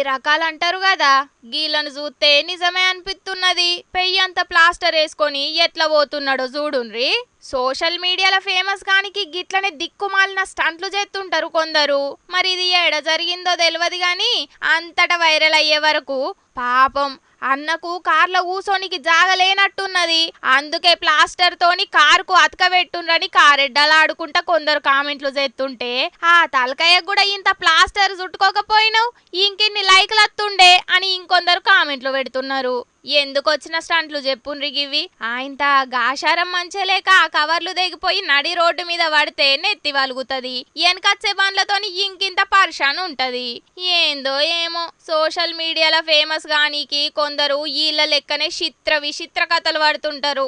రకాలు అంటారు కదా, గీళ్ళను చూస్తే నిజమే అనిపిస్తున్నది. పెయ్యంత ప్లాస్టర్ వేసుకొని ఎట్లా పోతున్నాడో చూడుండ్రి. సోషల్ మీడియాలో ఫేమస్ గానికి గిట్లనే దిక్కుమాలిన స్టంట్లు చేస్తుంటారు కొందరు. మరి ఇది ఏడ జరిగిందో తెలియదు గాని అంతటా వైరల్ అయ్యే వరకు పాపం అన్నకు కార్లో కూసోనికి జాగలేనట్టున్నది. అందుకే ప్లాస్టర్ తోని కారుకు అతకబెట్టుండ్రని కారెడ్డలాడుకుంటా కొందరు కామెంట్లు చేస్తుంటే, ఆ తలకాయ కూడా ఇంత ప్లాస్టర్ చుట్టుకోకపోయినావు ఇంకిన్ని లైక్లు వస్తుండే అని ఇంకొందరు కామెంట్లు పెడుతున్నారు. ఎందుకు వచ్చిన స్టంట్లు చెప్పుండ్రి గివి. ఆయంత గాశారం మంచిలేక ఆ కవర్లు తెగిపోయి నడి రోడ్డు మీద పడితే నెత్తి వలుగుతుంది. వెనకచ్చే బండ్లతోని ఇంకింత పరిశాన్ ఉంటది. ఏందో ఏమో సోషల్ మీడియాలో ఫేమస్ గానీకి కొందరు వీళ్ళ లెక్కనే చిత్ర విచిత్ర కథలు పడుతుంటారు.